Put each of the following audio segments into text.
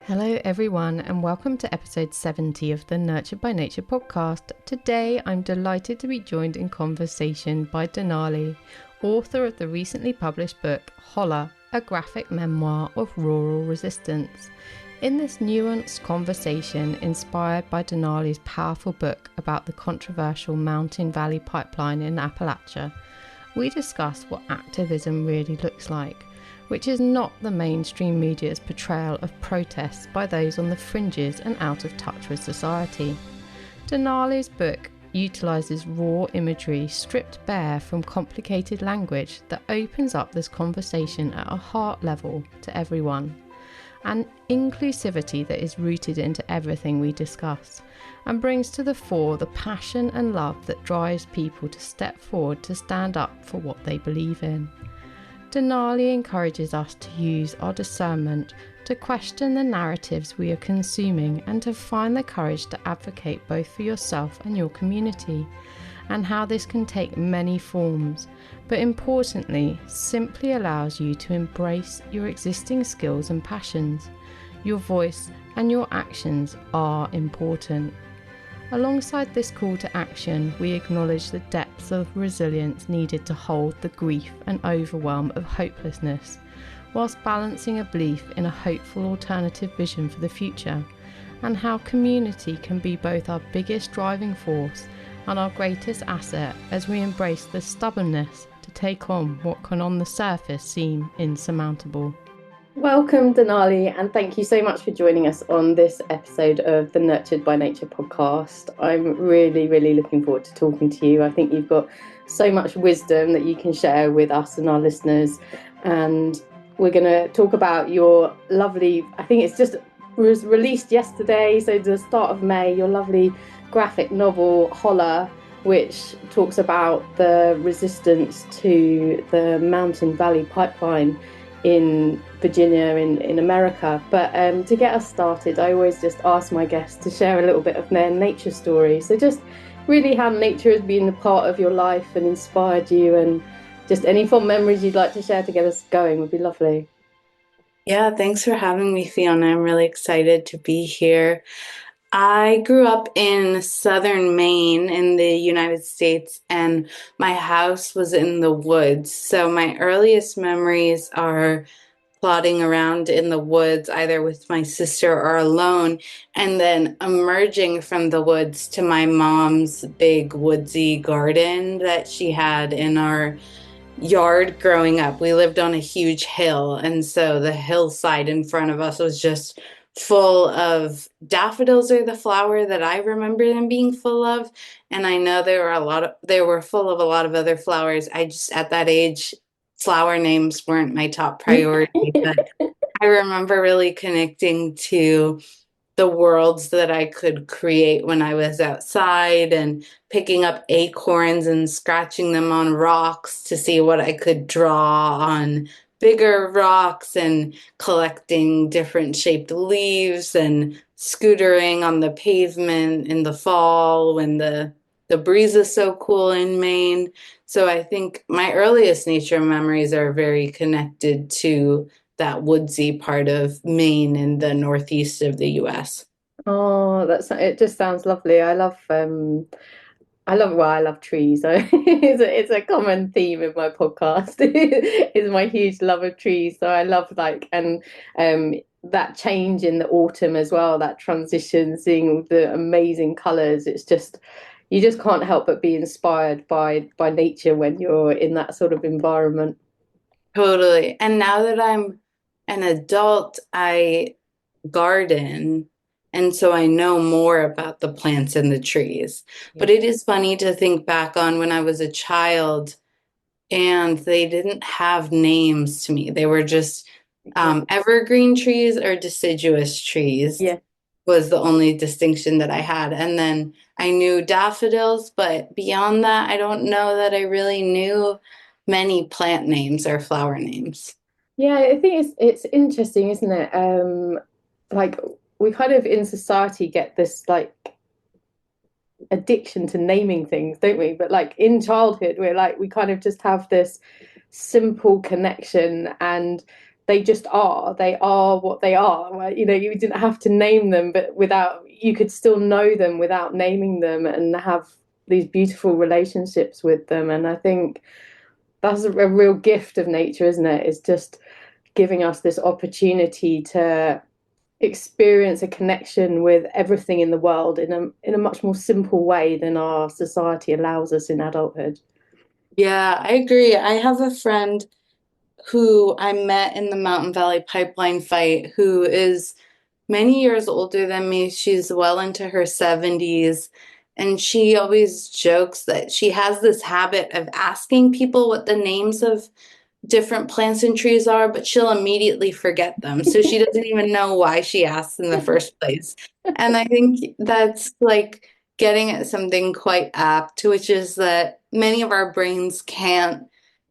Hello, everyone, and welcome to episode 70 of the Nurtured by Nature podcast. Today, I'm delighted to be joined in conversation by Denali, author of the recently published book Holler, a graphic memoir of rural resistance. In this nuanced conversation, inspired by Denali's powerful book about the controversial Mountain Valley Pipeline in Appalachia, we discuss what activism really looks like, which is not the mainstream media's portrayal of protests by those on the fringes and out of touch with society. Denali's book utilises raw imagery stripped bare from complicated language that opens up this conversation at a heart level to everyone, an inclusivity that is rooted into everything we discuss, and brings to the fore the passion and love that drives people to step forward to stand up for what they believe in. Denali encourages us to use our discernment to question the narratives we are consuming and to find the courage to advocate both for yourself and your community, and how this can take many forms, but importantly, simply allows you to embrace your existing skills and passions. Your voice and your actions are important. Alongside this call to action, we acknowledge the depths of resilience needed to hold the grief and overwhelm of hopelessness, whilst balancing a belief in a hopeful alternative vision for the future, and how community can be both our biggest driving force and our greatest asset as we embrace the stubbornness to take on what can on the surface seem insurmountable. Welcome, Denali, and thank you so much for joining us on this episode of the Nurtured by Nature podcast. I'm really looking forward to talking to you. I think you've got so much wisdom that you can share with us and our listeners, and we're going to talk about your lovely, I think it's just was released yesterday, so the start of May, your lovely graphic novel Holler, which talks about the resistance to the Mountain Valley Pipeline in Virginia in America. But to get us started, I always just ask my guests to share a little bit of their nature story. So just really how nature has been a part of your life and inspired you, and just any fond memories you'd like to share to get us going would be lovely. Yeah, thanks for having me, Fiona. I'm really excited to be here. I grew up in southern Maine in the United States, and my house was in the woods. So my earliest memories are plodding around in the woods, either with my sister or alone, and then emerging from the woods to my mom's big woodsy garden that she had in our yard growing up. We lived on a huge hill, and so the hillside in front of us was just full of daffodils, are the flower that I remember them being full of. And I know they were full of a lot of other flowers. I just, at that age, flower names weren't my top priority, but I remember really connecting to the worlds that I could create when I was outside, and picking up acorns and scratching them on rocks to see what I could draw on bigger rocks, and collecting different shaped leaves and scootering on the pavement in the fall when the breeze is so cool in Maine. So I think my earliest nature memories are very connected to that woodsy part of Maine in the northeast of the US. Oh, it just sounds lovely. I love trees. It's a common theme in my podcast. Is my huge love of trees. So I love um that change in the autumn as well, that transition, seeing the amazing colors. It's just you just can't help but be inspired by nature when you're in that sort of environment. Totally. And now that I'm an adult, I garden. And so I know more about the plants and the trees. Yeah. But it is funny to think back on when I was a child and they didn't have names to me. They were just Okay. evergreen trees or deciduous trees Yeah. was the only distinction that I had. And then I knew daffodils, but beyond that, I don't know that I really knew many plant names or flower names. Yeah, I think it's interesting, isn't it? Like we kind of in society get this like addiction to naming things, don't we? But like in childhood, we kind of just have this simple connection, and they just are. They are what they are. Right? You know, you didn't have to name them, but without you could still know them without naming them and have these beautiful relationships with them. And I think that's a real gift of nature, isn't it? It's just giving us this opportunity to experience a connection with everything in the world in a much more simple way than our society allows us in adulthood. Yeah, I agree. I have a friend who I met in the Mountain Valley Pipeline fight who is many years older than me. She's well into her 70s. And she always jokes that she has this habit of asking people what the names of different plants and trees are, but she'll immediately forget them. So she doesn't even know why she asked in the first place. And I think that's like getting at something quite apt, which is that many of our brains can't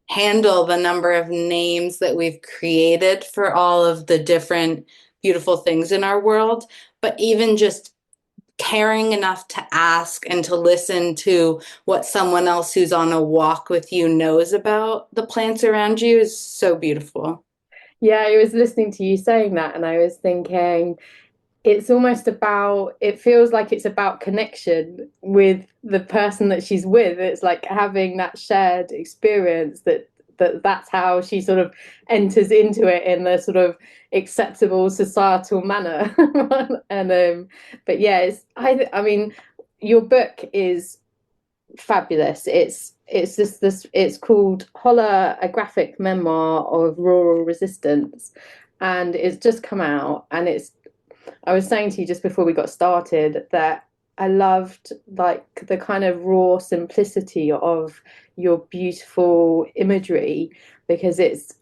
handle the number of names that we've created for all of the different beautiful things in our world. But even just caring enough to ask and to listen to what someone else who's on a walk with you knows about the plants around you is so beautiful. Yeah, I was listening to you saying that, and I was thinking it's almost about, it feels like it's about connection with the person that she's with. It's like having that shared experience that's how she sort of enters into it in the sort of acceptable societal manner. And but yeah, I mean, your book is fabulous. It's just this. It's called Holler, a graphic memoir of rural resistance, and it's just come out. And it's. I was saying to you just before we got started that I loved like the kind of raw simplicity of your beautiful imagery because it's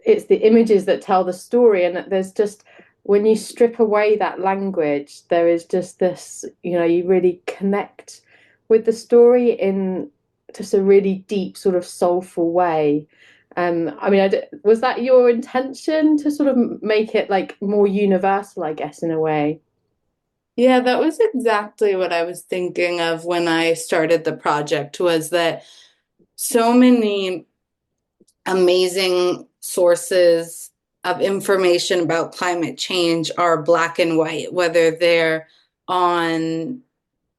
the images that tell the story, and there's just when you strip away that language, there is just this, you know, you really connect with the story in just a really deep, sort of soulful way. I mean, was that your intention to sort of make it like more universal, I guess, in a way? Yeah, that was exactly what I was thinking of when I started the project was that so many amazing sources of information about climate change are black and white, whether they're on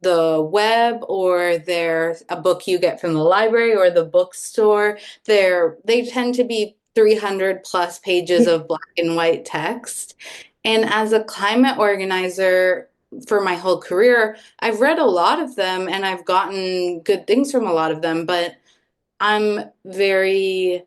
the web or they're a book you get from the library or the bookstore. They tend to be 300 plus pages of black and white text. And as a climate organizer for my whole career, I've read a lot of them and I've gotten good things from a lot of them, but I'm very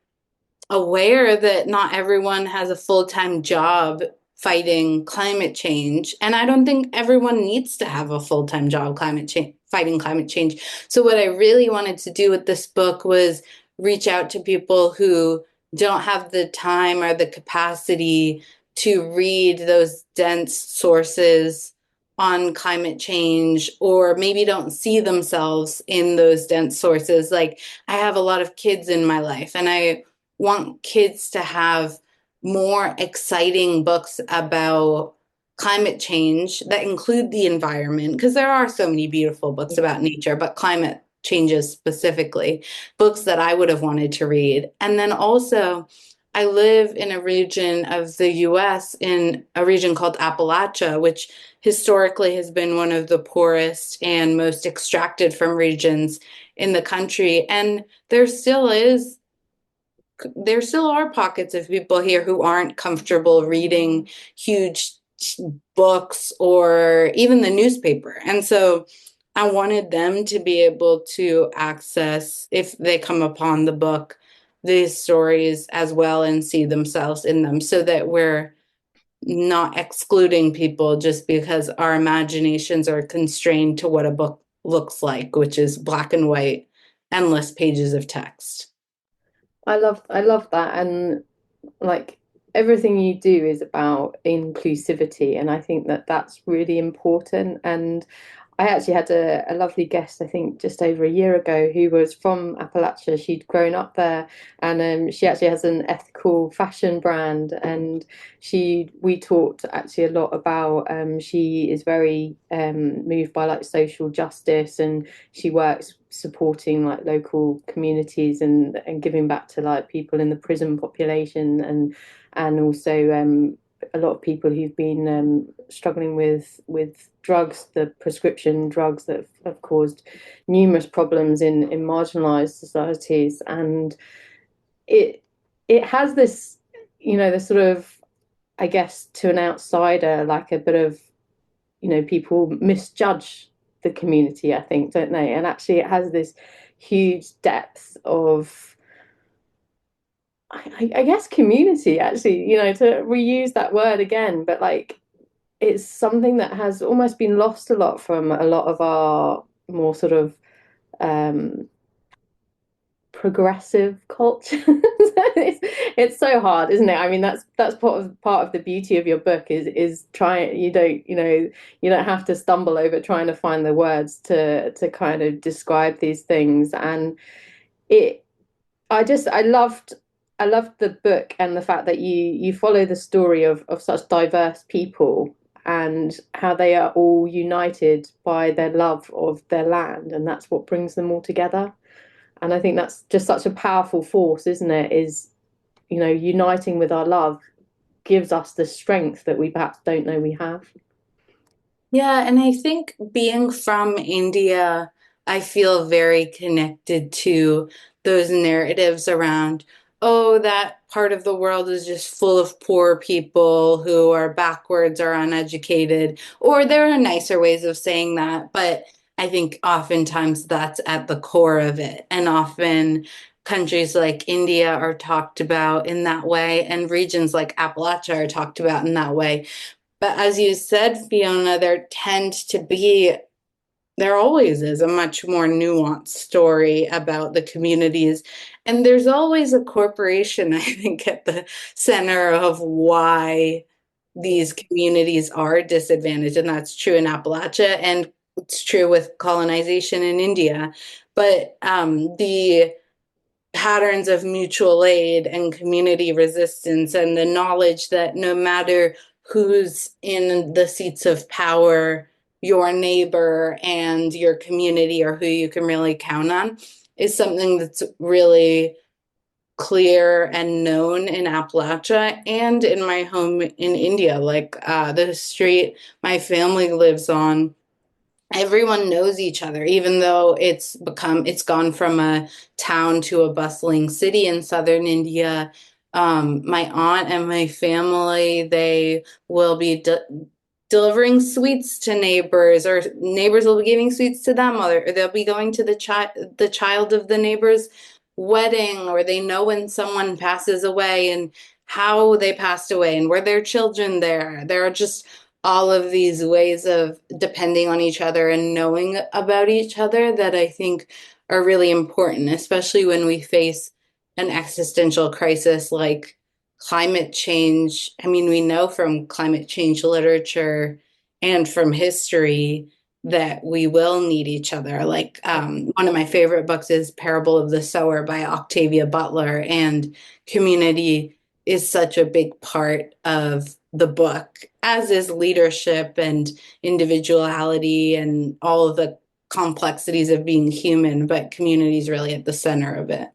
aware that not everyone has a full-time job fighting climate change. And I don't think everyone needs to have a full-time job climate change, fighting climate change. So what I really wanted to do with this book was reach out to people who don't have the time or the capacity to read those dense sources on climate change, or maybe don't see themselves in those dense sources. Like I have a lot of kids in my life, and I want kids to have more exciting books about climate change that include the environment, because there are so many beautiful books about nature, but climate changes specifically, books that I would have wanted to read. And then also, I live in a region of the US, in a region called Appalachia, which historically has been one of the poorest and most extracted from regions in the country. And there still are pockets of people here who aren't comfortable reading huge books or even the newspaper. And so I wanted them to be able to access, if they come upon the book, these stories as well and see themselves in them so that we're not excluding people just because our imaginations are constrained to what a book looks like, which is black and white, endless pages of text. I love that, and like everything you do is about inclusivity, and I think that that's really important. And I actually had a lovely guest, I think, just over a year ago, who was from Appalachia. She'd grown up there, and she actually has an ethical fashion brand. And we talked actually a lot about. She is very moved by like social justice, and she works supporting like local communities and giving back to like people in the prison population, and also a lot of people who've been struggling with drugs, the prescription drugs that have caused numerous problems in marginalized societies, and it it has this, this sort of, I guess, to an outsider, like a bit of, people misjudge the community, I think, don't they? And actually, it has this huge depth of I guess community, actually, to reuse that word again, but like it's something that has almost been lost a lot from a lot of our more sort of um, progressive culture. It's so hard, isn't it? I mean, that's part of the beauty of your book is trying. You don't have to stumble over trying to find the words to kind of describe these things, and it I loved the book and the fact that you follow the story of such diverse people and how they are all united by their love of their land, and that's what brings them all together. And I think that's just such a powerful force, isn't it? Is, uniting with our love gives us the strength that we perhaps don't know we have. Yeah, and I think being from India, I feel very connected to those narratives around, oh, that part of the world is just full of poor people who are backwards or uneducated. Or there are nicer ways of saying that, but I think oftentimes that's at the core of it. And often countries like India are talked about in that way, and regions like Appalachia are talked about in that way. But as you said, Fiona, there always is a much more nuanced story about the communities. And there's always a corporation, I think, at the center of why these communities are disadvantaged. And that's true in Appalachia, and it's true with colonization in India. But the patterns of mutual aid and community resistance, and the knowledge that no matter who's in the seats of power, your neighbor and your community are who you can really count on, is something that's really clear and known in Appalachia and in my home in India. Like the street my family lives on, everyone knows each other, even though it's gone from a town to a bustling city in southern India. My aunt and my family, they will be delivering sweets to neighbors, or neighbors will be giving sweets to them, or they'll be going to the child of the neighbor's wedding, or they know when someone passes away and how they passed away and were their children there. There are just all of these ways of depending on each other and knowing about each other that I think are really important, especially when we face an existential crisis like climate change. I mean, we know from climate change literature and from history that we will need each other. Like one of my favorite books is Parable of the Sower by Octavia Butler, and community is such a big part of the book, as is leadership and individuality and all of the complexities of being human, but community is really at the center of it.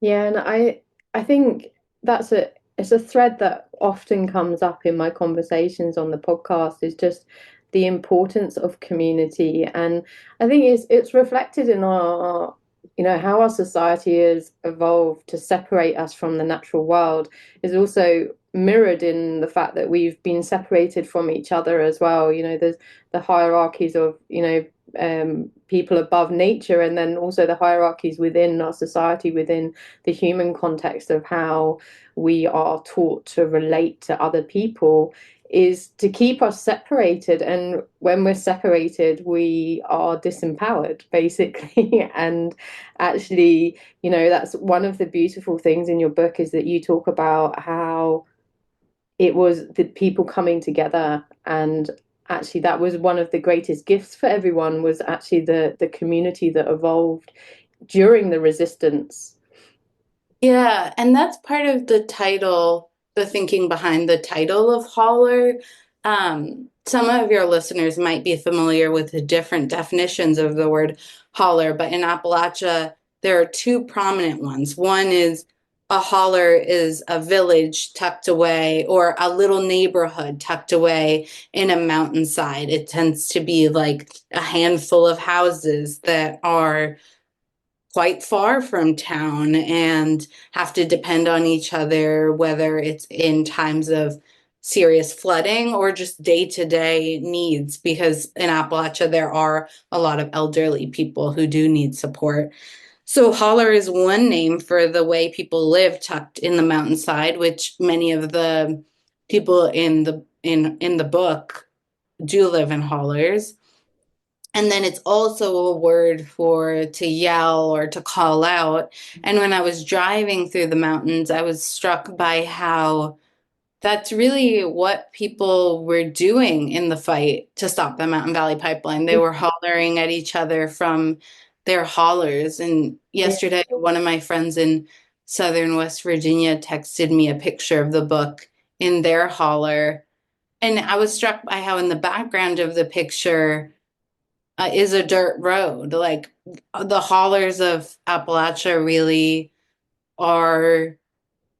Yeah, and I think it's a thread that often comes up in my conversations on the podcast, is just the importance of community. And I think it's reflected in our, how our society has evolved to separate us from the natural world, is also mirrored in the fact that we've been separated from each other as well. There's the hierarchies of, people above nature, and then also the hierarchies within our society, within the human context of how we are taught to relate to other people, is to keep us separated. And when we're separated, we are disempowered, basically. And actually, that's one of the beautiful things in your book, is that you talk about how it was the people coming together, and actually that was one of the greatest gifts for everyone, was actually the community that evolved during the resistance. Yeah, and that's part of the title, the thinking behind the title of Holler. Some of your listeners might be familiar with the different definitions of the word holler, but in Appalachia, there are two prominent ones. One is a holler is a village tucked away or a little neighborhood tucked away in a mountainside. It tends to be like a handful of houses that are quite far from town and have to depend on each other, whether it's in times of serious flooding or just day-to-day needs, because in Appalachia there are a lot of elderly people who do need support. So holler is one name for the way people live tucked in the mountainside, which many of the people in the book do live in hollers. And then it's also a word for to yell or to call out. And when I was driving through the mountains, I was struck by how that's really what people were doing in the fight to stop the Mountain Valley Pipeline. They were hollering at each other from their hollers. And Yeah. yesterday, one of my friends in southern West Virginia texted me a picture of the book in their holler. And I was struck by how in the background of the picture, is a dirt road. Like the hollers of Appalachia really are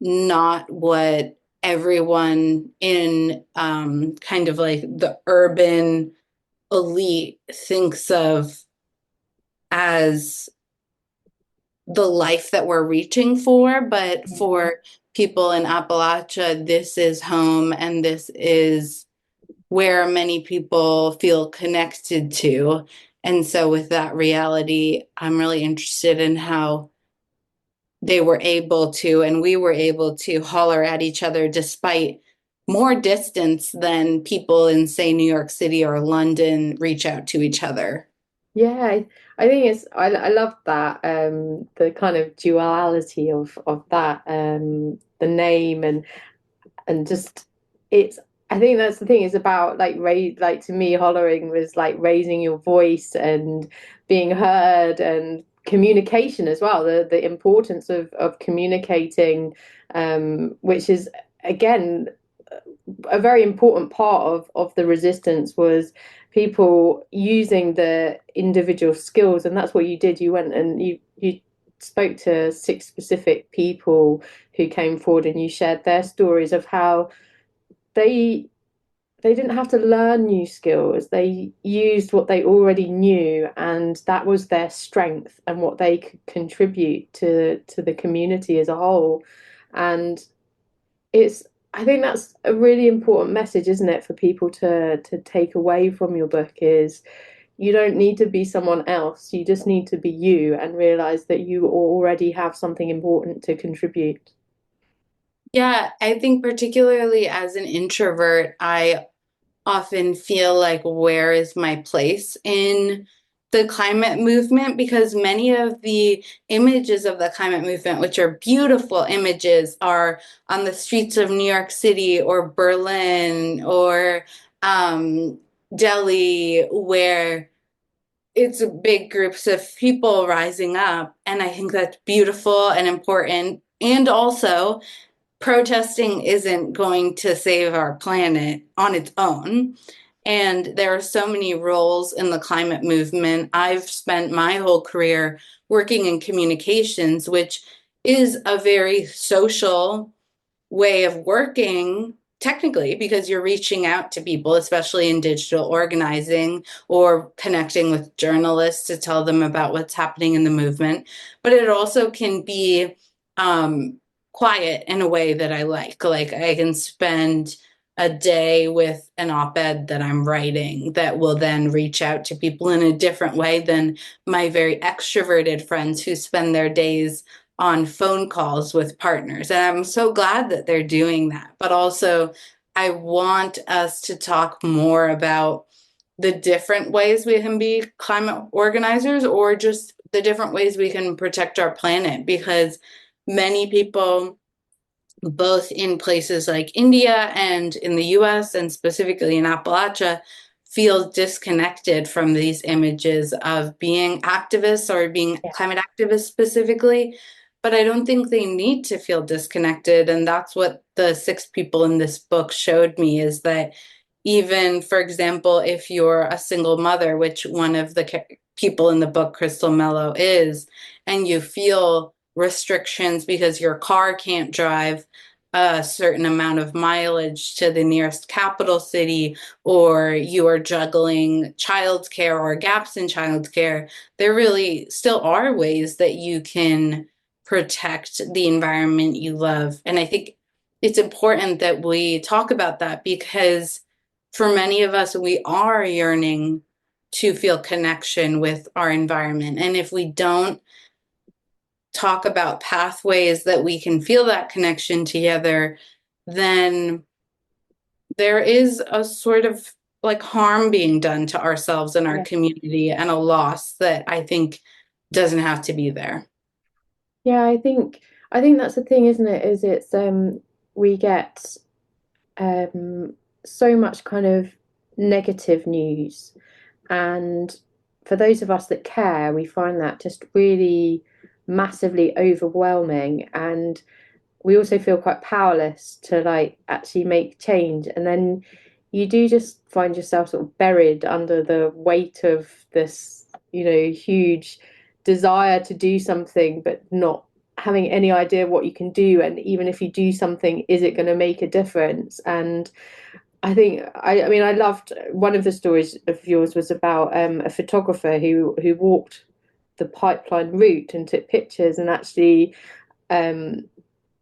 not what everyone in kind of like the urban elite thinks of as the life that we're reaching for. But for people in Appalachia, this is home and this is where many people feel connected to. And so, with that reality, I'm really interested in how they were able to, and we were able to holler at each other despite more distance than people in, say, New York City or London reach out to each other. Yeah, I think I love that, the kind of duality of that, the name and just it's I think that's the thing, is about like like to me hollering was like raising your voice and being heard and communication as well, the importance of communicating, which is again a very important part of the resistance, was people using the individual skills. And that's what you did. You went and you spoke to six specific people who came forward, and you shared their stories of how they they didn't have to learn new skills. They used what they already knew, and that was their strength and what they could contribute to the community as a whole. And it's I think that's a really important message, isn't it, for people to take away from your book, is you don't need to be someone else. You just need to be you and realize that you already have something important to contribute. Yeah, I think particularly as an introvert, I often feel like, where is my place in the climate movement? Because many of the images of the climate movement, which are beautiful images, are on the streets of New York City or Berlin or um, Delhi, where it's big groups of people rising up. And I think that's beautiful and important. And also, protesting isn't going to save our planet on its own. And there are so many roles in the climate movement. I've spent my whole career working in communications, which is a very social way of working technically, because you're reaching out to people, especially in digital organizing or connecting with journalists to tell them about what's happening in the movement. But it also can be um, quiet in a way that I like. Like I can spend a day with an op-ed that I'm writing that will then reach out to people in a different way than my very extroverted friends who spend their days on phone calls with partners. And I'm so glad that they're doing that. But also, I want us to talk more about the different ways we can be climate organizers, or just the different ways we can protect our planet, because many people, both in places like India and in the US, and specifically in Appalachia, feel disconnected from these images of being activists or being Yeah. climate activists specifically. But I don't think they need to feel disconnected. And that's what the six people in this book showed me, is that even, for example, if you're a single mother, which one of the people in the book, Crystal Mello, is, and you feel restrictions because your car can't drive a certain amount of mileage to the nearest capital city, or you are juggling childcare or gaps in childcare, there really still are ways that you can protect the environment you love. And I think it's important that we talk about that, because for many of us, we are yearning to feel connection with our environment. And if we don't talk about pathways that we can feel that connection together, then there is a sort of like harm being done to ourselves and our Yeah. community, and a loss that I think doesn't have to be there. Yeah, I think that's the thing, isn't it? Is it's we get um so much kind of negative news, and for those of us that care, we find that just really massively overwhelming, and we also feel quite powerless to like actually make change. And then you do just find yourself sort of buried under the weight of this, huge desire to do something, but not having any idea what you can do. And even if you do something, is it going to make a difference? And I mean, I loved one of the stories of yours was about a photographer who walked the pipeline route and took pictures and actually um,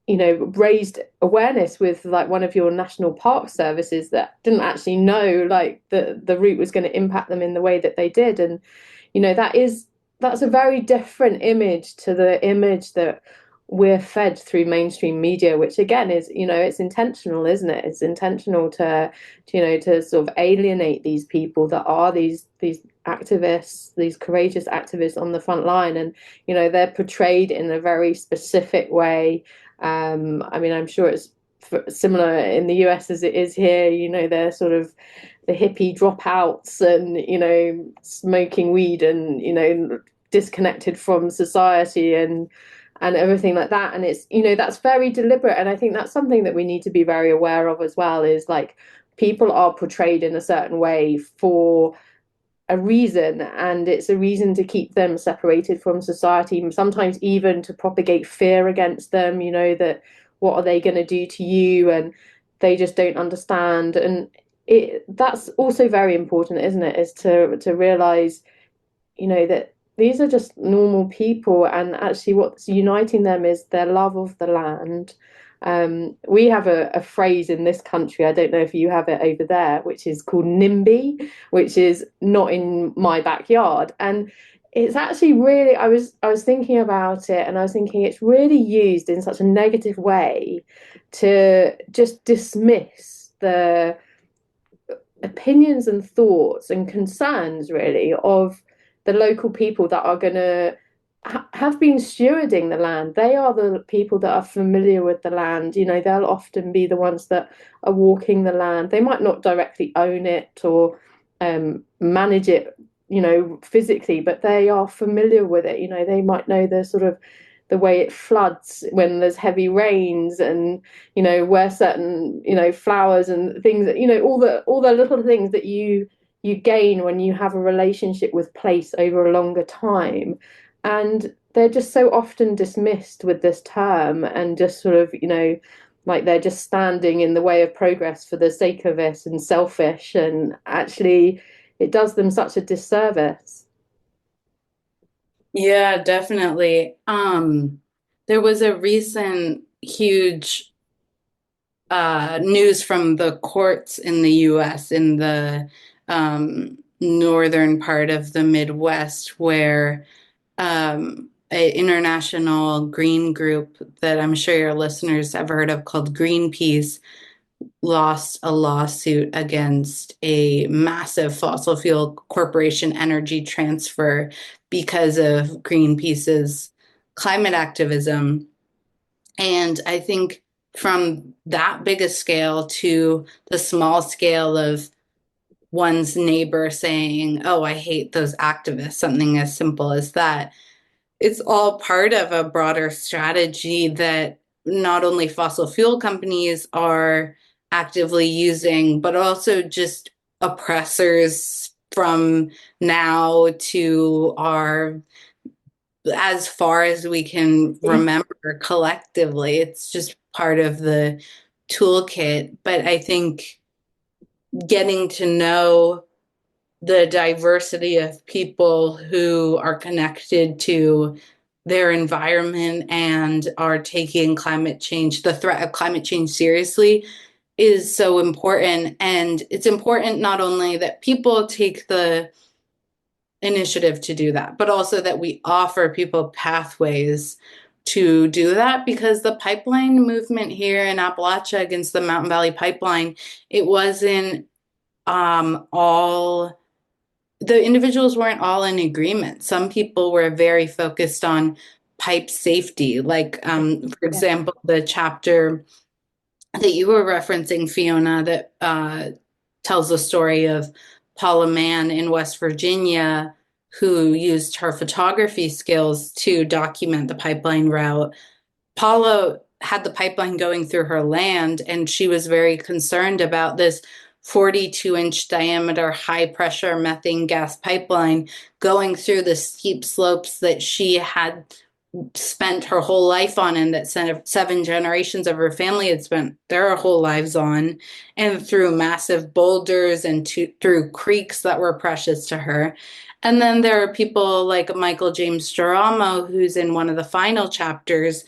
raised awareness with like one of your national park services that didn't actually know like the route was going to impact them in the way that they did. And that's a very different image to the image that we're fed through mainstream media, which again is, it's intentional, isn't it? It's intentional to sort of alienate these people that are these activists, these courageous activists on the front line. And they're portrayed in a very specific way. I mean, I'm sure it's similar in the US as it is here. They're sort of the hippie dropouts and, smoking weed and, disconnected from society and everything like that. And it's, that's very deliberate. And I think that's something that we need to be very aware of as well, is like people are portrayed in a certain way for a reason, and it's a reason to keep them separated from society, sometimes even to propagate fear against them, that what are they going to do to you, and they just don't understand. And that's also very important, isn't it, is to realize, that these are just normal people, and actually what's uniting them is their love of the land. We have a phrase in this country, I don't know if you have it over there, which is called NIMBY, which is not in my backyard. And it's actually really, I was thinking about it, and I was thinking it's really used in such a negative way to just dismiss the opinions and thoughts and concerns really of the local people that are going to have been stewarding the land. They are the people that are familiar with the land. They'll often be the ones that are walking the land. They might not directly own it or manage it, physically, but they are familiar with it. They might know the sort of the way it floods when there's heavy rains, and where certain flowers and things that all the little things that you gain when you have a relationship with place over a longer time. And they're just so often dismissed with this term, and just sort of like they're just standing in the way of progress for the sake of it, and selfish, and actually it does them such a disservice. Yeah, definitely. There was a recent huge news from the courts in the US, in the northern part of the Midwest, where an international green group that I'm sure your listeners have heard of, called Greenpeace, lost a lawsuit against a massive fossil fuel corporation, Energy Transfer, because of Greenpeace's climate activism. And I think from that big a scale to the small scale of one's neighbor saying, "Oh, I hate those activists," something as simple as that. It's all part of a broader strategy that not only fossil fuel companies are actively using, but also just oppressors from now to our as far as we can remember collectively. It's just part of the toolkit. But I think getting to know the diversity of people who are connected to their environment and are taking climate change, the threat of climate change seriously is so important. And it's important not only that people take the initiative to do that, but also that we offer people pathways to do that, because the pipeline movement here in Appalachia against the Mountain Valley Pipeline, it wasn't all the individuals weren't all in agreement. Some people were very focused on pipe safety, like for Yeah. example, the chapter that you were referencing, Fiona, that tells the story of Paula Mann in West Virginia, who used her photography skills to document the pipeline route. Paula had the pipeline going through her land, and she was very concerned about this 42-inch diameter high pressure methane gas pipeline going through the steep slopes that she had spent her whole life on, and that seven generations of her family had spent their whole lives on, and through massive boulders and through creeks that were precious to her. And then there are people like Michael James Geramo, who's in one of the final chapters,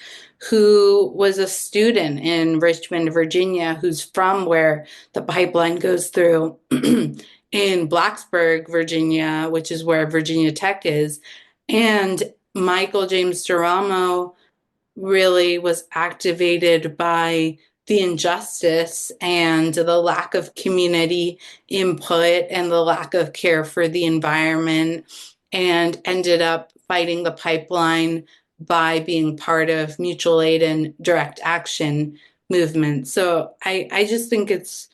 who was a student in Richmond, Virginia, who's from where the pipeline goes through in Blacksburg, Virginia, which is where Virginia Tech is. And Michael James Geramo really was activated by the injustice and the lack of community input and the lack of care for the environment, and ended up fighting the pipeline by being part of mutual aid and direct action movement. So I just think it's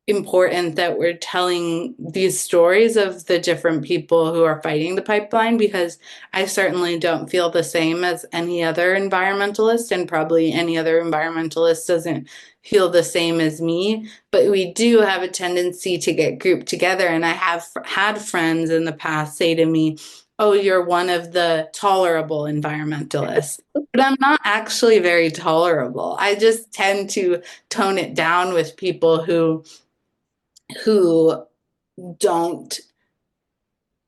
important that we're telling these stories of the different people who are fighting the pipeline, because I certainly don't feel the same as any other environmentalist, and probably any other environmentalist doesn't feel the same as me. But we do have a tendency to get grouped together. And I have had friends in the past say to me, "Oh, you're one of the tolerable environmentalists." But I'm not actually very tolerable. I just tend to tone it down with people who don't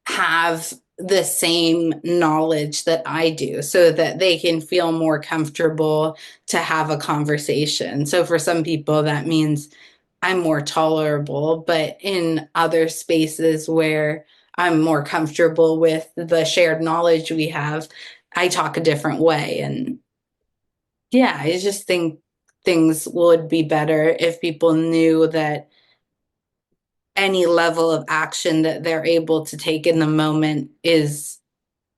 have the same knowledge that I do, so that they can feel more comfortable to have a conversation. So for some people, that means I'm more tolerable, but in other spaces where I'm more comfortable with the shared knowledge we have, I talk a different way. And yeah, I just think things would be better if people knew that any level of action that they're able to take in the moment is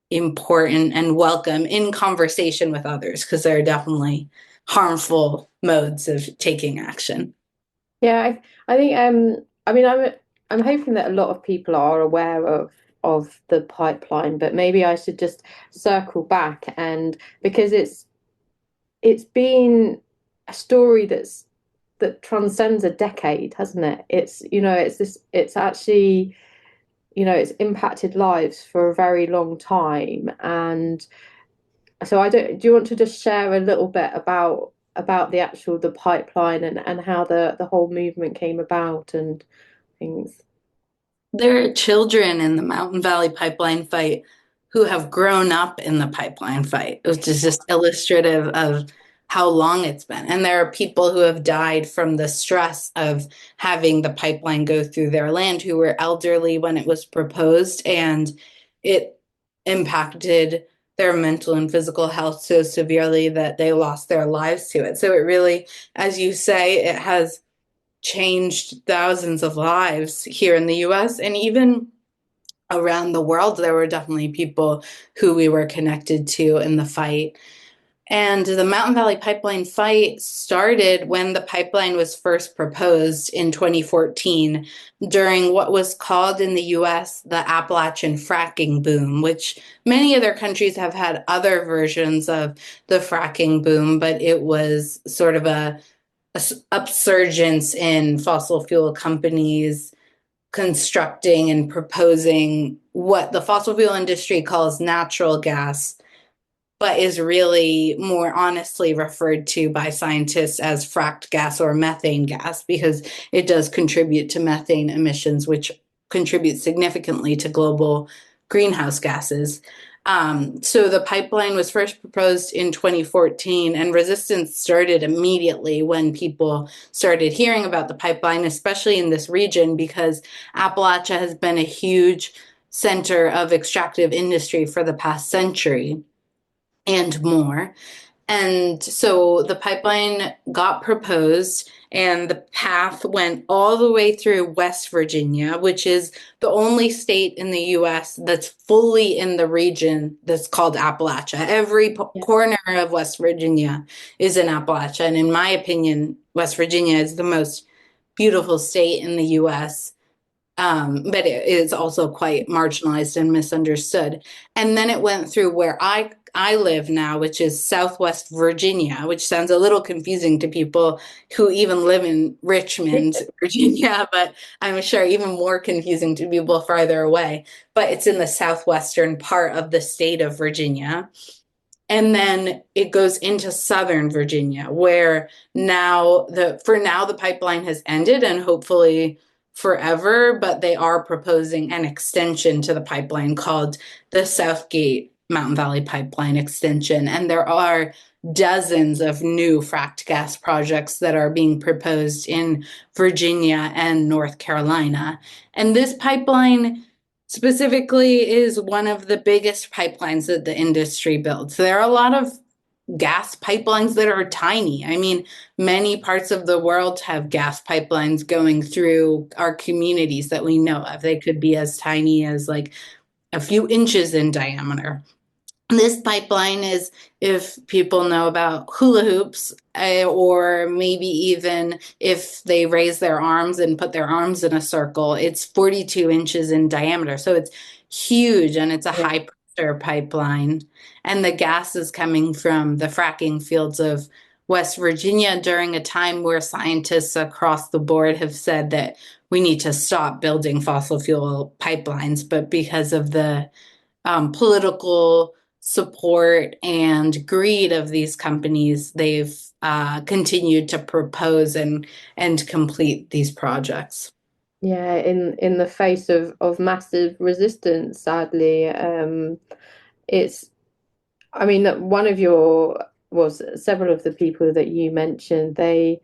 important and welcome in conversation with others, because there are definitely harmful modes of taking action. Yeah, I think I mean I'm hoping that a lot of people are aware of the pipeline, but maybe I should just circle back, and because it's been a story that transcends a decade, hasn't it? It's actually, it's impacted lives for a very long time. And so I don't do you want to just share a little bit about the pipeline, and how the whole movement came about and things? There are children in the Mountain Valley Pipeline fight who have grown up in the pipeline fight, which is just illustrative of how long it's been. And there are people who have died from the stress of having the pipeline go through their land, who were elderly when it was proposed, and it impacted their mental and physical health so severely that they lost their lives to it. So it really, as you say, it has changed thousands of lives here in the US, and even around the world. There were definitely people who we were connected to in the fight. And the Mountain Valley Pipeline fight started when the pipeline was first proposed in 2014 during what was called in the US the Appalachian fracking boom, which many other countries have had other versions of the fracking boom, but it was sort of a upsurgence in fossil fuel companies constructing and proposing what the fossil fuel industry calls natural gas, but is really more honestly referred to by scientists as fracked gas or methane gas because it does contribute to methane emissions, which contribute significantly to global greenhouse gases. So the pipeline was first proposed in 2014, and resistance started immediately when people started hearing about the pipeline, especially in this region, because Appalachia has been a huge center of extractive industry for the past century and more. And so the pipeline got proposed, and the path went all the way through West Virginia, which is the only state in the US that's fully in the region that's called Appalachia. Every Yeah. corner of West Virginia is in Appalachia. And in my opinion, West Virginia is the most beautiful state in the US, but it is also quite marginalized and misunderstood. And then it went through where I live now, which is Southwest Virginia, which sounds a little confusing to people who even live in Richmond, Virginia, but I'm sure even more confusing to people farther away. But it's in the southwestern part of the state of Virginia. And then it goes into Southern Virginia, where now the pipeline has ended and hopefully forever, but they are proposing an extension to the pipeline called the Southgate Mountain Valley Pipeline Extension. And there are dozens of new fracked gas projects that are being proposed in Virginia and North Carolina. And this pipeline specifically is one of the biggest pipelines that the industry builds. There are a lot of gas pipelines that are tiny. I mean, many parts of the world have gas pipelines going through our communities that we know of. They could be as tiny as like a few inches in diameter. This pipeline is, if people know about hula hoops, or maybe even if they raise their arms and put their arms in a circle, it's 42 inches in diameter. So it's huge, and it's a Yeah. high pressure pipeline. And the gas is coming from the fracking fields of West Virginia during a time where scientists across the board have said that we need to stop building fossil fuel pipelines. But because of the political support and greed of these companies, they've continued to propose and complete these projects. Yeah, in the face of massive resistance, sadly, it's. I mean, one of your was several of the people that you mentioned, they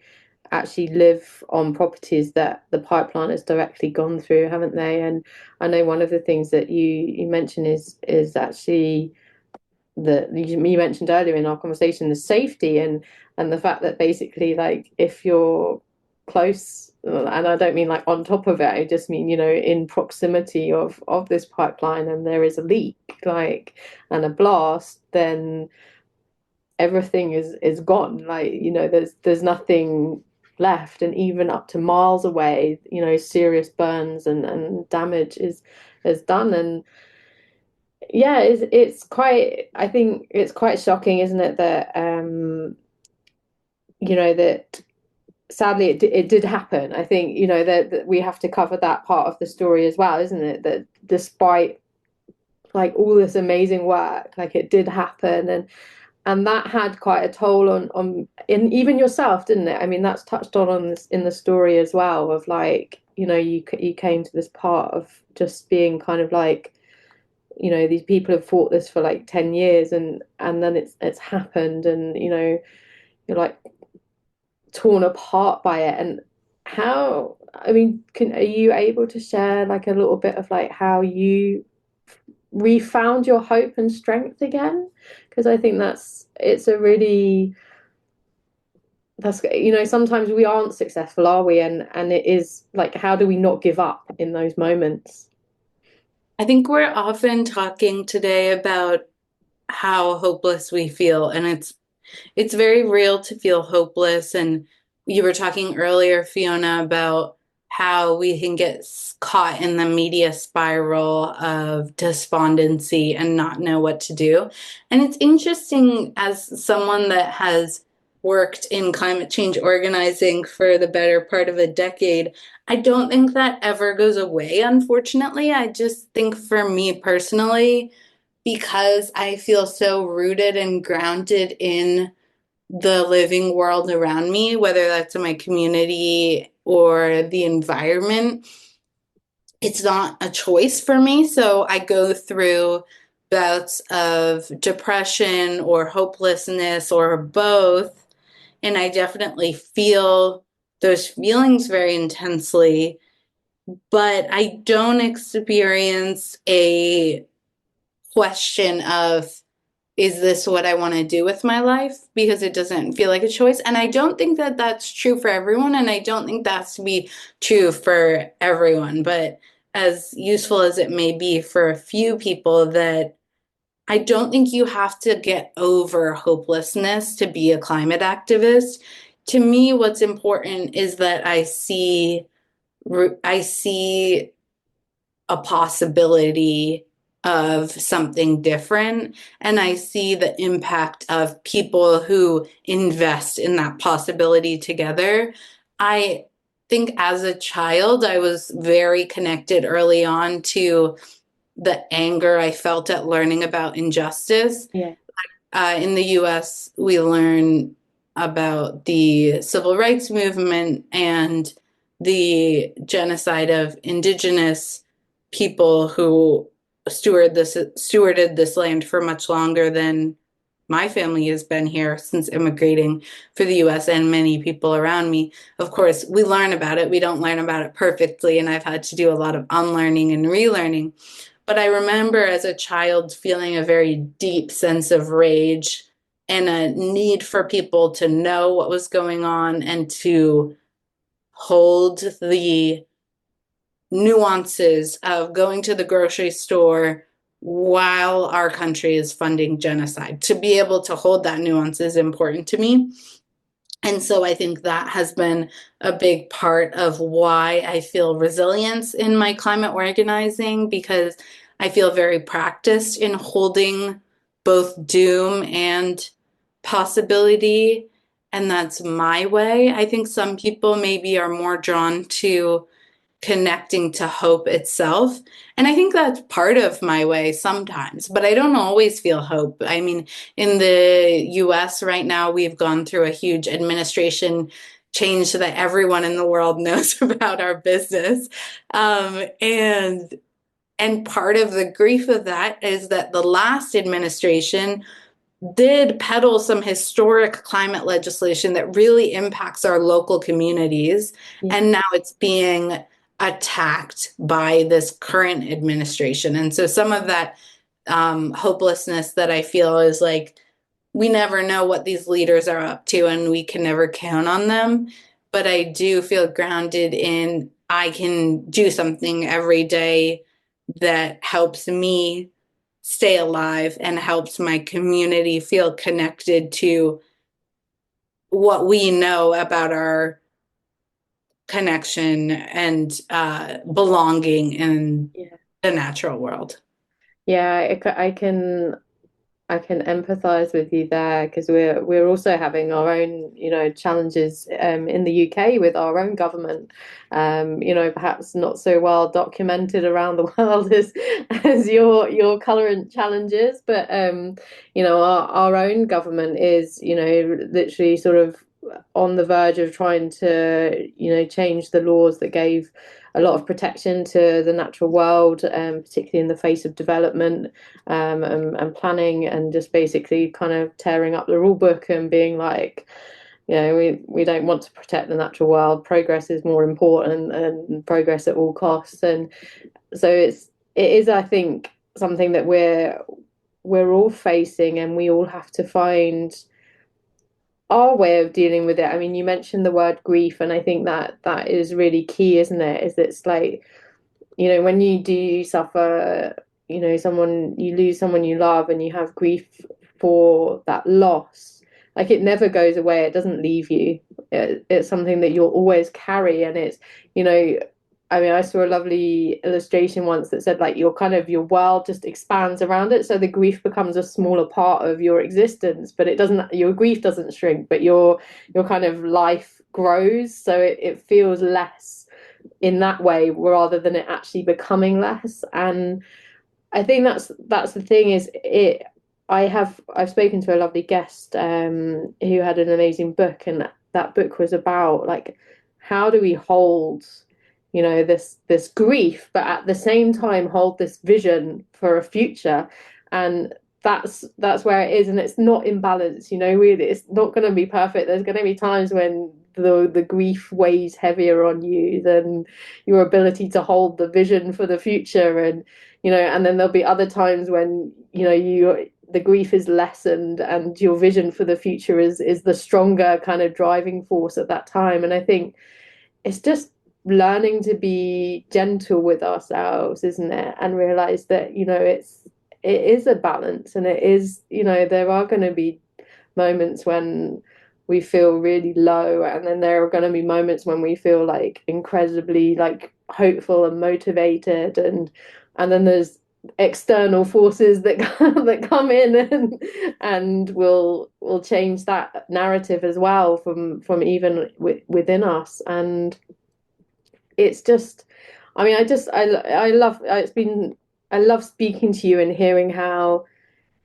actually live on properties that the pipeline has directly gone through, haven't they? And I know one of the things that you mentioned is actually that you mentioned earlier in our conversation, the safety and the fact that basically, like, if you're close, and I don't mean like on top of it, I just mean, in proximity of this pipeline, and there is a leak, like, and a blast, then everything is gone. Like, there's nothing left, and even up to miles away, serious burns and damage is done. And yeah, it's quite, I think it's quite shocking, isn't it, that that sadly it did happen. I think, that we have to cover that part of the story as well, isn't it? That despite like all this amazing work, like, it did happen, and that had quite a toll on in even yourself, didn't it? I mean, that's touched on this in the story as well, of like, you came to this part of just being kind of like, these people have fought this for like 10 years, and then it's happened, and you're like torn apart by it. And how, I mean, are you able to share like a little bit of like how you refound your hope and strength again? Because I think it's a really, that's, sometimes we aren't successful, are we? And it is like, how do we not give up in those moments? I think we're often talking today about how hopeless we feel, and it's It's very real to feel hopeless. And you were talking earlier, Fiona, about how we can get caught in the media spiral of despondency and not know what to do. And it's interesting, as someone that has worked in climate change organizing for the better part of a decade, I don't think that ever goes away, unfortunately. I just think for me personally, because I feel so rooted and grounded in the living world around me, whether that's in my community or the environment, it's not a choice for me. So I go through bouts of depression or hopelessness or both. And I definitely feel those feelings very intensely, but I don't experience a question of, is this what I want to do with my life? Because it doesn't feel like a choice. And I don't think that that's true for everyone. And I don't think that's to be true for everyone. But as useful as it may be for a few people, that I don't think you have to get over hopelessness to be a climate activist. To me, what's important is that I see a possibility of something different. And I see the impact of people who invest in that possibility together. I think as a child, I was very connected early on to the anger I felt at learning about injustice. Yeah. In the US, we learn about the civil rights movement and the genocide of indigenous people who stewarded this land for much longer than my family has been here since immigrating for the US and many people around me. Of course, we learn about it. We don't learn about it perfectly, and I've had to do a lot of unlearning and relearning. But I remember as a child feeling a very deep sense of rage and a need for people to know what was going on and to hold the nuances of going to the grocery store while our country is funding genocide. To be able to hold that nuance is important to me. And so I think that has been a big part of why I feel resilience in my climate organizing, because I feel very practiced in holding both doom and possibility. And that's my way. I think some people maybe are more drawn to connecting to hope itself. And I think that's part of my way sometimes, but I don't always feel hope. I mean, in the US right now, we've gone through a huge administration change so that everyone in the world knows about our business. And part of the grief of that is that the last administration did peddle some historic climate legislation that really impacts our local communities. Yeah. And now it's being attacked by this current administration. And so some of that hopelessness that I feel is like, we never know what these leaders are up to and we can never count on them. But I do feel grounded in I can do something every day that helps me stay alive and helps my community feel connected to what we know about our connection and belonging in Yeah. the natural world. Yeah, I can empathize with you there because we're also having our own, challenges in the UK with our own government. Perhaps not so well documented around the world as your current challenges, but our own government is, literally sort of on the verge of trying to, change the laws that gave a lot of protection to the natural world, particularly in the face of development and planning, and just basically kind of tearing up the rule book and being like, we don't want to protect the natural world. Progress is more important, and progress at all costs. And so it is, I think, something that we're all facing, and we all have to find our way of dealing with it. I mean, you mentioned the word grief, and I think that is really key, isn't it? Is it's like, when you do suffer, someone, you lose someone you love and you have grief for that loss. like it never goes away. It doesn't leave you. It's something that you'll always carry. And it's, you know, I mean, I saw a lovely illustration once that said like your kind of your world just expands around it. So the grief becomes a smaller part of your existence, but it doesn't, your grief doesn't shrink, but your kind of life grows. So it feels less in that way rather than it actually becoming less. And I think that's the thing is it I've spoken to a lovely guest who had an amazing book, and that book was about like how do we hold, you know, this grief but at the same time hold this vision for a future. And that's where it is, and it's not in balance, you know, really it's not going to be perfect. There's going to be times when the grief weighs heavier on you than your ability to hold the vision for the future. And you know, and then there'll be other times when, you know, the grief is lessened and your vision for the future is the stronger kind of driving force at that time. And I think it's just learning to be gentle with ourselves, isn't it? And realize that, you know, it is a balance, and it is, you know, there are going to be moments when we feel really low, and then there are going to be moments when we feel like incredibly like hopeful and motivated. And then there's external forces that that come in and will change that narrative as well from even within us. And it's just, I mean, I love it's been I love speaking to you and hearing how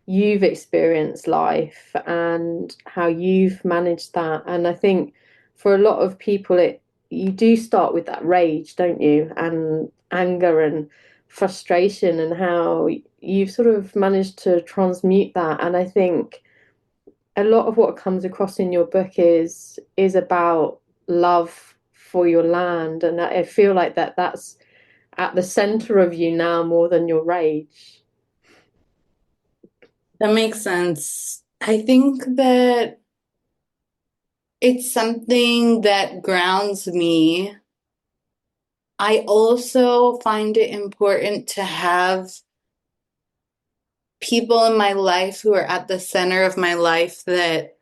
you've experienced life and how you've managed that. And I think for a lot of people, it you do start with that rage, don't you? And anger and frustration, and how you've sort of managed to transmute that. And I think a lot of what comes across in your book is about love for your land. And I feel like that's at the center of you now more than your rage. That makes sense. I think that it's something that grounds me. I also find it important to have people in my life who are at the center of my life that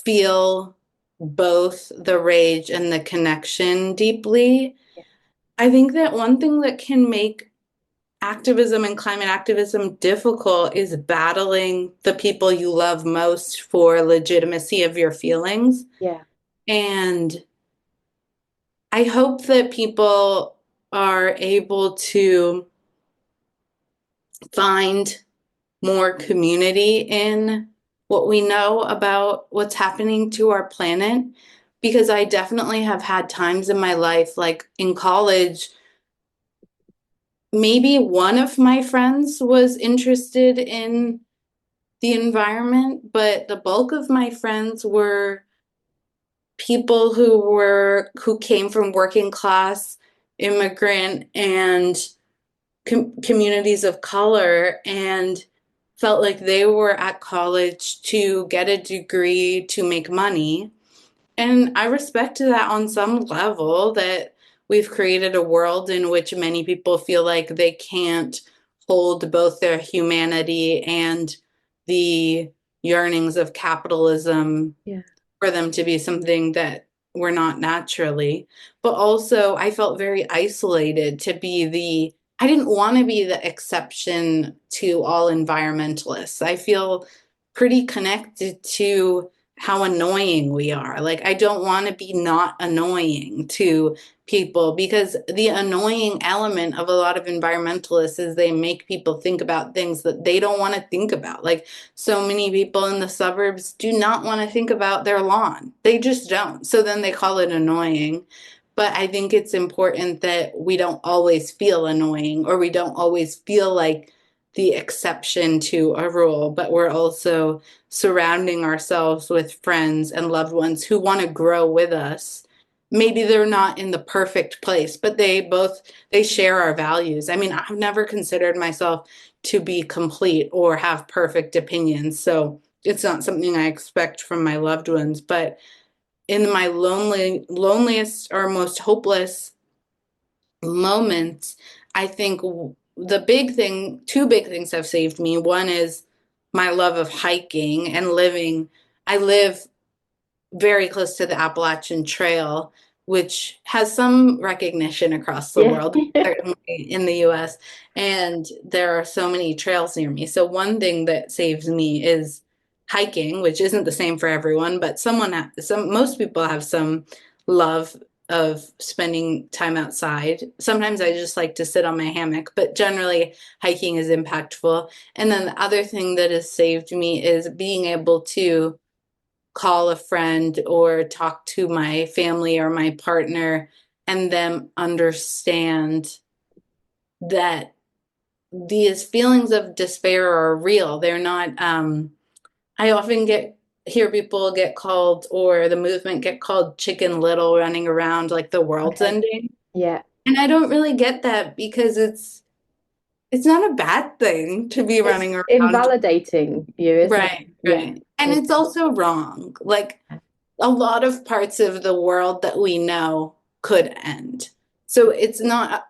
feel both the rage and the connection deeply. I think that one thing that can make activism and climate activism difficult is battling the people you love most for legitimacy of your feelings. Yeah. And I hope that people are able to find more community in what we know about what's happening to our planet. Because I definitely have had times in my life, like in college, maybe one of my friends was interested in the environment, but the bulk of my friends were people who came from working class, immigrant, and communities of color, and felt like they were at college to get a degree to make money. And I respect that on some level, that we've created a world in which many people feel like they can't hold both their humanity and the yearnings of capitalism Yeah. for them to be something that we're not naturally. But also, I felt very isolated to be I didn't want to be the exception to all environmentalists. I feel pretty connected to how annoying we are. Like, I don't want to be not annoying to people, because the annoying element of a lot of environmentalists is they make people think about things that they don't want to think about. Like, so many people in the suburbs do not want to think about their lawn. They just don't. So then they call it annoying. But I think it's important that we don't always feel annoying, or we don't always feel like the exception to a rule, but we're also surrounding ourselves with friends and loved ones who want to grow with us. Maybe they're not in the perfect place, but they share our values. I mean, I've never considered myself to be complete or have perfect opinions, so it's not something I expect from my loved ones. But in my loneliest or most hopeless moments, I think two big things have saved me. One is my love of hiking and living. I live very close to the Appalachian Trail, which has some recognition across the Yeah. world, certainly in the US. And there are so many trails near me. So one thing that saves me is hiking, which isn't the same for everyone, but most people have some love of spending time outside. Sometimes I just like to sit on my hammock, but generally hiking is impactful. And then the other thing that has saved me is being able to call a friend or talk to my family or my partner and them understand that these feelings of despair are real. They're not, I often hear people get called, or the movement get called chicken little, running around like the world's Okay. ending. Yeah. And I don't really get that because it's not a bad thing to be It's running around. invalidating you, isn't it? Right, Yeah. right. And Yeah. it's also wrong. Like a lot of parts of the world that we know could end. So it's not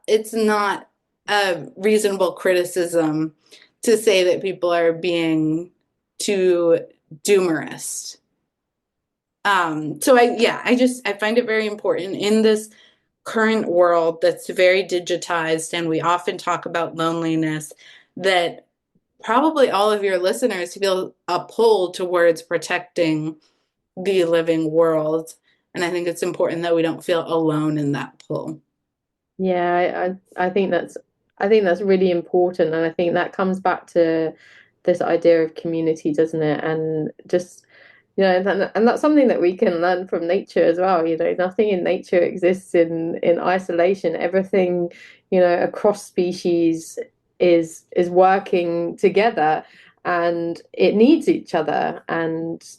a reasonable criticism to say that people are being too doomerist. So I find it very important in this current world that's very digitized, and we often talk about loneliness, that probably all of your listeners feel a pull towards protecting the living world. And I think it's important that we don't feel alone in that pull. Yeah, I think that's really important, and I think that comes back to this idea of community, doesn't it? And just and that's something that we can learn from nature as well. Nothing in nature exists in isolation. Everything, across species is working together, and it needs each other, and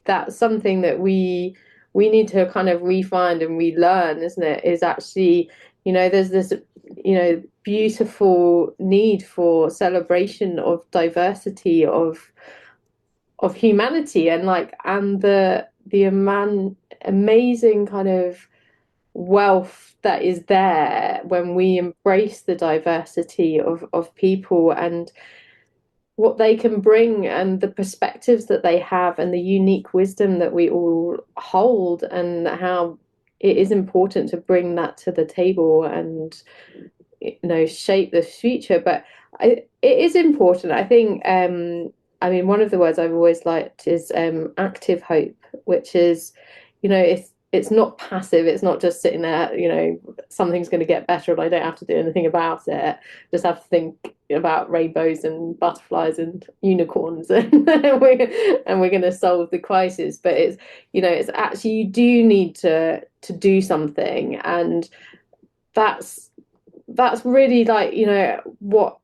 that's something that we need to kind of refine and relearn, isn't it? Is actually, there's this, beautiful need for celebration of diversity of humanity, and the amazing kind of wealth that is there when we embrace the diversity of people, and what they can bring, and the perspectives that they have, and the unique wisdom that we all hold, and how it is important to bring that to the table and shape the future. But it is important, I think. I mean, one of the words I've always liked is active hope, which is, it's not passive. It's not just sitting there, something's going to get better and I don't have to do anything about it. Just have to think about rainbows and butterflies and unicorns, and we're going to solve the crisis. But it's actually, you do need to do something, and that's really, like, what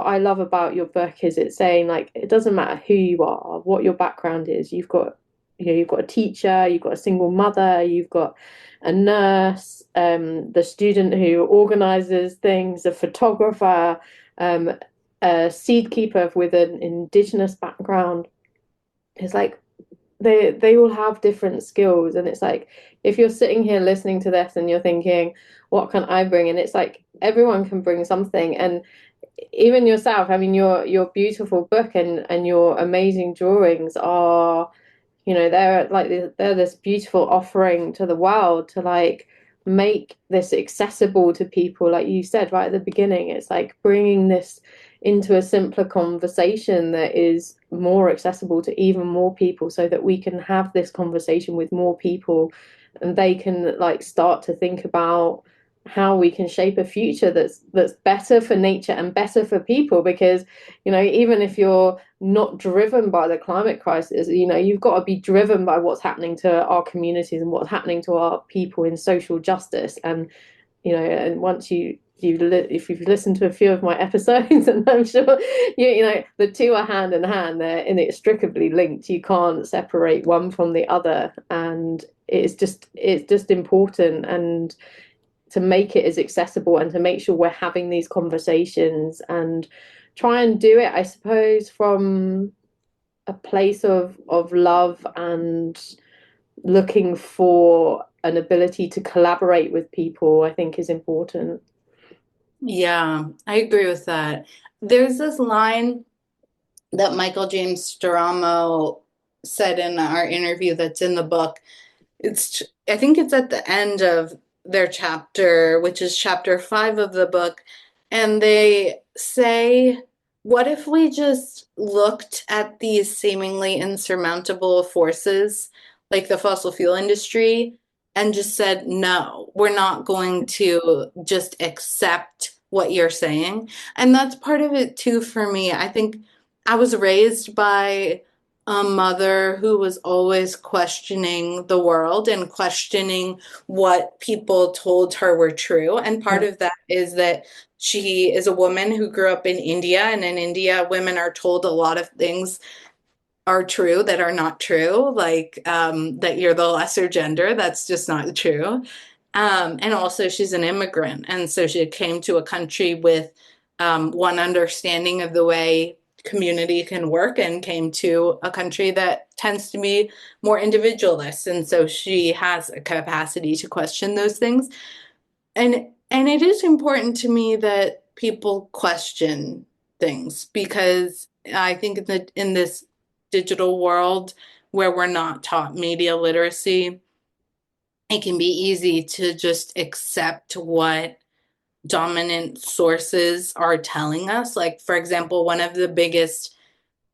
I love about your book is it's saying, like, it doesn't matter who you are, what your background is. You've got a teacher, you've got a single mother, you've got a nurse, the student who organizes things, a photographer, um, a seed keeper with an indigenous background. It's like they all have different skills, and it's like, if you're sitting here listening to this and you're thinking, what can I bring? And it's like, everyone can bring something. And even yourself, I mean, your beautiful book and your amazing drawings are, they're this beautiful offering to the world, to like make this accessible to people. Like you said right at the beginning, it's like bringing this into a simpler conversation that is more accessible to even more people, so that we can have this conversation with more people, and they can like start to think about how we can shape a future that's better for nature and better for people. Because even if you're not driven by the climate crisis, you've got to be driven by what's happening to our communities and what's happening to our people in social justice. And and once if you've listened to a few of my episodes, and I'm sure the two are hand in hand, they're inextricably linked. You can't separate one from the other, and it's just important, and to make it as accessible, and to make sure we're having these conversations, and try and do it, I suppose, from a place of love, and looking for an ability to collaborate with people, I think, is important. Yeah, I agree with that. There's this line that Michael James Storamo said in our interview that's in the book. I think it's at the end of their chapter, which is chapter 5 of the book, and they say, what if we just looked at these seemingly insurmountable forces like the fossil fuel industry and just said, no, we're not going to just accept what you're saying. And that's part of it too for me. I think I was raised by a mother who was always questioning the world and questioning what people told her were true. And part Yeah. of that is that she is a woman who grew up in India, and in India, women are told a lot of things are true that are not true, like that you're the lesser gender. That's just not true. And also, she's an immigrant. And so she came to a country with one understanding of the way community can work and came to a country that tends to be more individualist. And so she has a capacity to question those things. And it is important to me that people question things because I think in this digital world where we're not taught media literacy, it can be easy to just accept what dominant sources are telling us. Like, for example, one of the biggest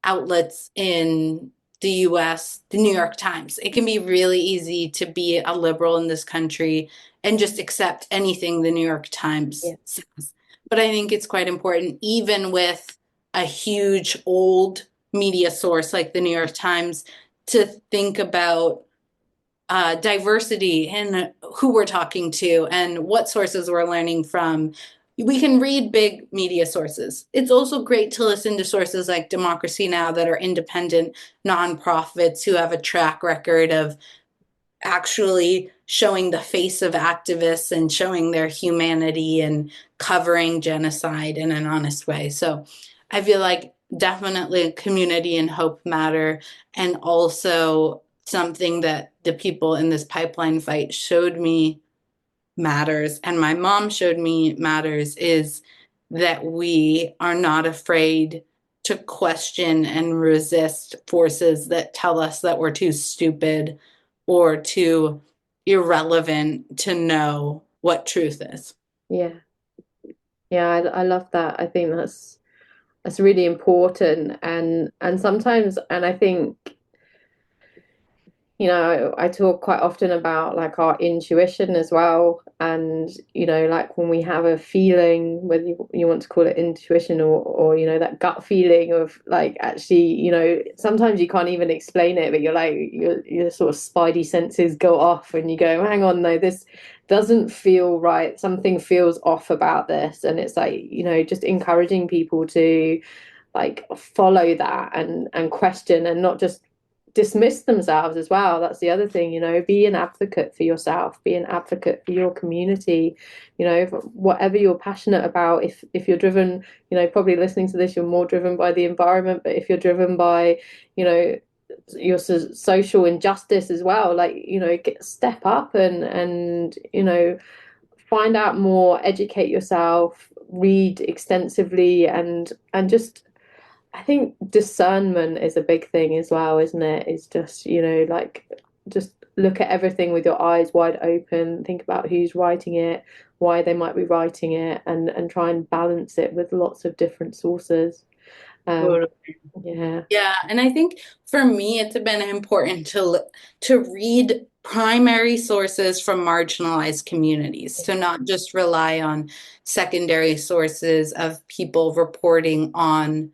outlets in the US, the New York Times. It can be really easy to be a liberal in this country and just accept anything the New York Times Yeah. says. But I think it's quite important, even with a huge old media source like the New York Times, to think about diversity in who we're talking to and what sources we're learning from. We can read big media sources. It's also great to listen to sources like Democracy Now! That are independent nonprofits who have a track record of actually showing the face of activists and showing their humanity and covering genocide in an honest way. So I feel like definitely community and hope matter. And also something that the people in this pipeline fight showed me matters, and my mom showed me matters, is that we are not afraid to question and resist forces that tell us that we're too stupid or too irrelevant to know what truth is. Yeah. Yeah, I love that. I think that's really important, and sometimes, and I think, I talk quite often about like our intuition as well. And, like when we have a feeling, whether you want to call it intuition or, that gut feeling of like, actually, sometimes you can't even explain it, but you're like, your sort of spidey senses go off and you go, hang on, no, this doesn't feel right. Something feels off about this. And it's like, just encouraging people to like follow that and question and not just dismiss themselves as well. That's the other thing, be an advocate for yourself, be an advocate for your community, whatever you're passionate about. If you're driven, probably listening to this, you're more driven by the environment, but if you're driven by, you know, your social injustice as well, like, step up and find out more, educate yourself, read extensively, and just I think discernment is a big thing as well, isn't it? It's just, like just look at everything with your eyes wide open, think about who's writing it, why they might be writing it, and try and balance it with lots of different sources. Um, Totally. yeah, Yeah, and I think for me, it's been important to read primary sources from marginalized communities, to not just rely on secondary sources of people reporting on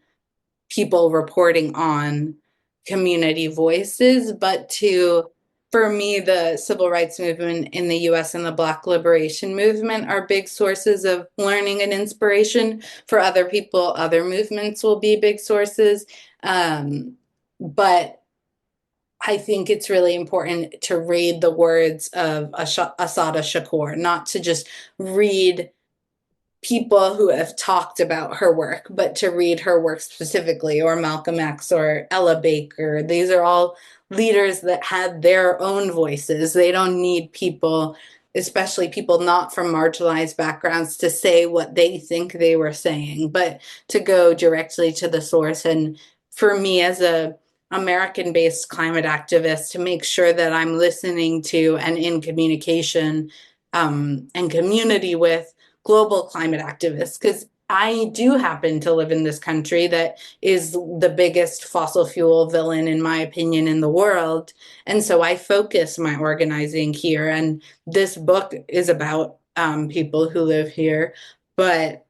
community voices, but for me, the civil rights movement in the US and the Black liberation movement are big sources of learning and inspiration. For other people, other movements will be big sources. But I think it's really important to read the words of Asada Shakur, not to just read people who have talked about her work, but to read her work specifically, or Malcolm X or Ella Baker. These are all leaders that had their own voices. They don't need people, especially people not from marginalized backgrounds, to say what they think they were saying, but to go directly to the source and for me as a American-based climate activist to make sure that I'm listening to and in communication and community with global climate activists, because I do happen to live in this country that is the biggest fossil fuel villain, in my opinion, in the world. And so I focus my organizing here. And this book is about people who live here, but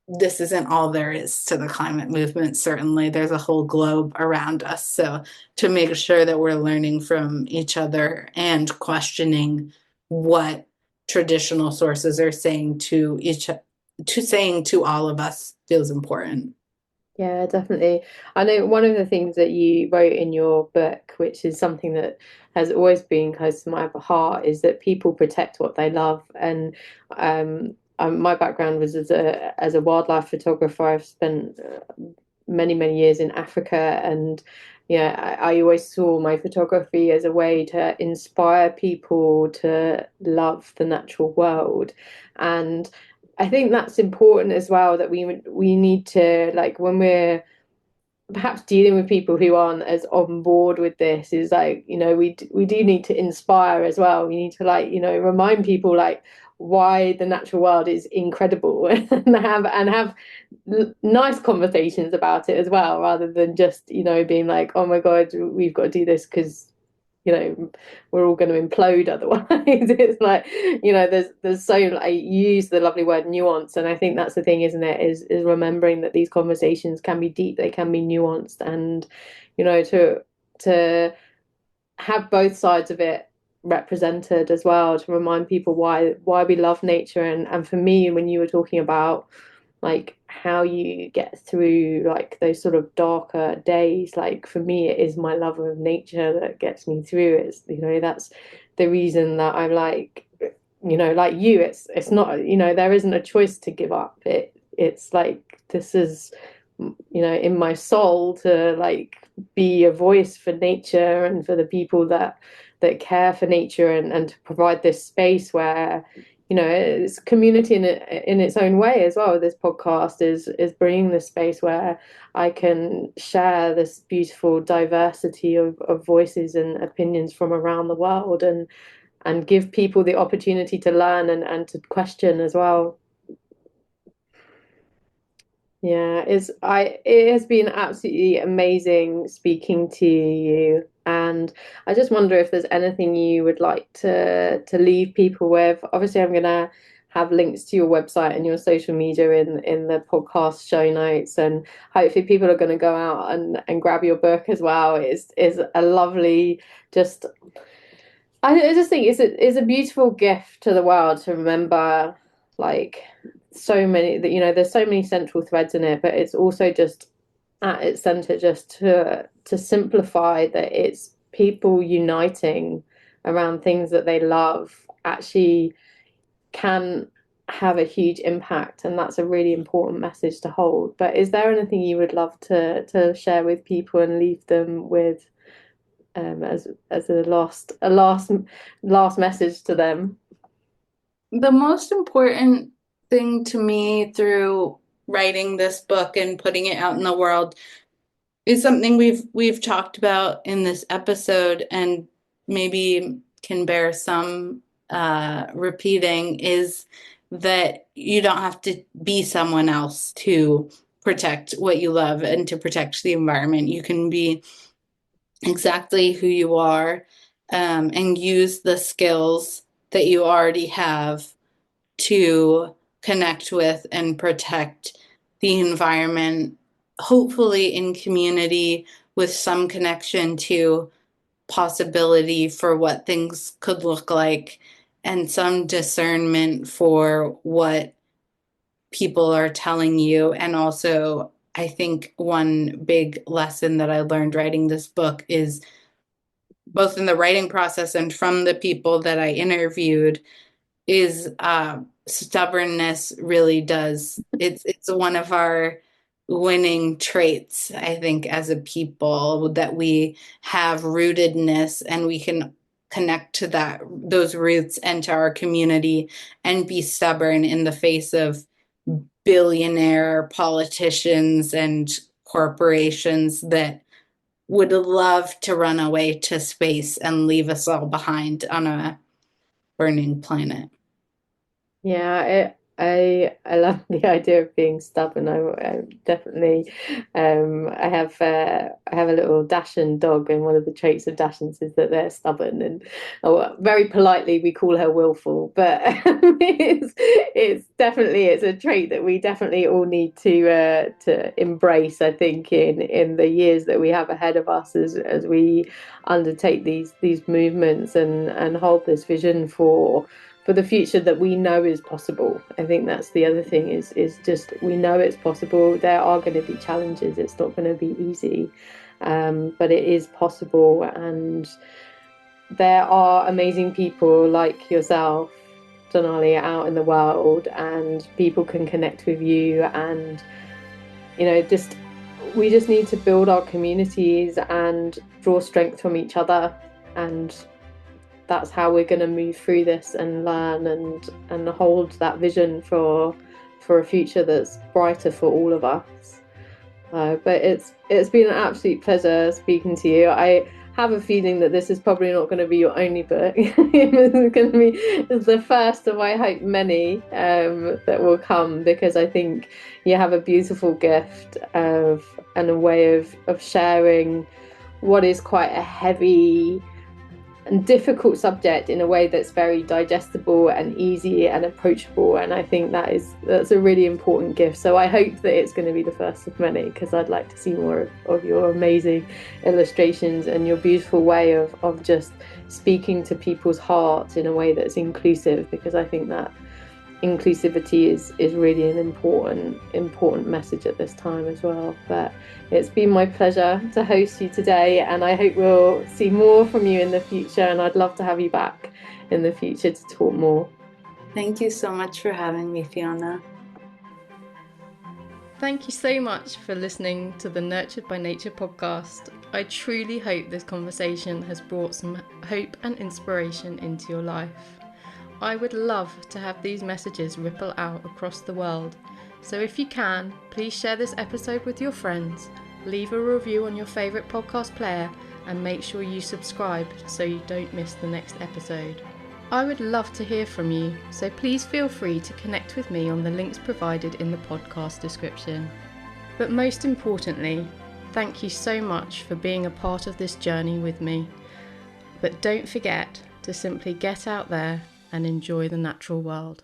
this isn't all there is to the climate movement. Certainly, there's a whole globe around us. So to make sure that we're learning from each other and questioning what traditional sources are saying to all of us feels important. Yeah, definitely. I know one of the things that you wrote in your book, which is something that has always been close to my heart, is that people protect what they love. And my background was as a wildlife photographer. I've spent many years in Africa, and yeah, I always saw my photography as a way to inspire people to love the natural world. And I think that's important as well, that we need to, like, when we're perhaps dealing with people who aren't as on board with this, is like, we do need to inspire as well. We need to, like, remind people, like, why the natural world is incredible and have nice conversations about it as well, rather than just, being like, oh my God, we've got to do this because we're all going to implode otherwise. It's like, there's so, like, you use the lovely word nuance, and I think that's the thing, isn't it, is remembering that these conversations can be deep, they can be nuanced, and to have both sides of it represented as well, to remind people why we love nature. And for me, when you were talking about, like, how you get through, like, those sort of darker days, like, for me it is my love of nature that gets me through. It's, that's the reason that I'm like, like you, it's not, there isn't a choice to give up. It's like, this is, in my soul, to, like, be a voice for nature and for the people that care for nature, and to provide this space where, it's community in its own way as well. This podcast is bringing this space where I can share this beautiful diversity of voices and opinions from around the world, and give people the opportunity to learn and to question as well. Yeah, it has been absolutely amazing speaking to you, and I just wonder if there's anything you would like to leave people with. Obviously, I'm gonna have links to your website and your social media in the podcast show notes, and hopefully people are gonna go out and grab your book as well. Is a lovely, just, I just think it's a beautiful gift to the world to remember, like, so many that, there's so many central threads in it, but it's also just at its center, just to simplify that it's people uniting around things that they love actually can have a huge impact, and that's a really important message to hold. But is there anything you would love to share with people and leave them with, as a last message to them? The most important thing to me through writing this book and putting it out in the world is something we've talked about in this episode, and maybe can bear some repeating, is that you don't have to be someone else to protect what you love and to protect the environment. You can be exactly who you are, and use the skills that you already have to connect with and protect the environment, hopefully in community, with some connection to possibility for what things could look like, and some discernment for what people are telling you. And also, I think one big lesson that I learned writing this book is, both in the writing process and from the people that I interviewed, is stubbornness really does. It's one of our winning traits, I think, as a people, that we have rootedness, and we can connect to those roots and to our community, and be stubborn in the face of billionaire politicians and corporations that would love to run away to space and leave us all behind on a burning planet. Yeah, I love the idea of being stubborn. I definitely I have a little Dachshund dog, and one of the traits of Dachshunds is that they're stubborn, and very politely we call her willful. But it's a trait that we definitely all need to embrace. I think in the years that we have ahead of us as we undertake these movements and hold this vision for the future that we know is possible. I think that's the other thing is just we know it's possible. There are going to be challenges. It's not going to be easy, but it is possible. And there are amazing people like yourself, Denali, out in the world, and people can connect with you. And just we just need to build our communities and draw strength from each other, and that's how we're going to move through this and learn and hold that vision for a future that's brighter for all of us. But it's been an absolute pleasure speaking to you. I have a feeling that this is probably not going to be your only book. It's going to be the first of, I hope, many that will come, because I think you have a beautiful gift and a way of sharing what is quite a heavy and difficult subject in a way that's very digestible and easy and approachable. And I think that's a really important gift. So I hope that it's going to be the first of many, because I'd like to see more of your amazing illustrations and your beautiful way of just speaking to people's hearts in a way that's inclusive, because I think that inclusivity is really an important message at this time as well. But it's been my pleasure to host you today, and I hope we'll see more from you in the future, and I'd love to have you back in the future to talk more. Thank you so much for having me, Fiona. Thank you so much for listening to the Nurtured by Nature podcast. I truly hope this conversation has brought some hope and inspiration into your life. I would love to have these messages ripple out across the world. So if you can, please share this episode with your friends, leave a review on your favourite podcast player, and make sure you subscribe so you don't miss the next episode. I would love to hear from you, so please feel free to connect with me on the links provided in the podcast description. But most importantly, thank you so much for being a part of this journey with me. But don't forget to simply get out there and enjoy the natural world.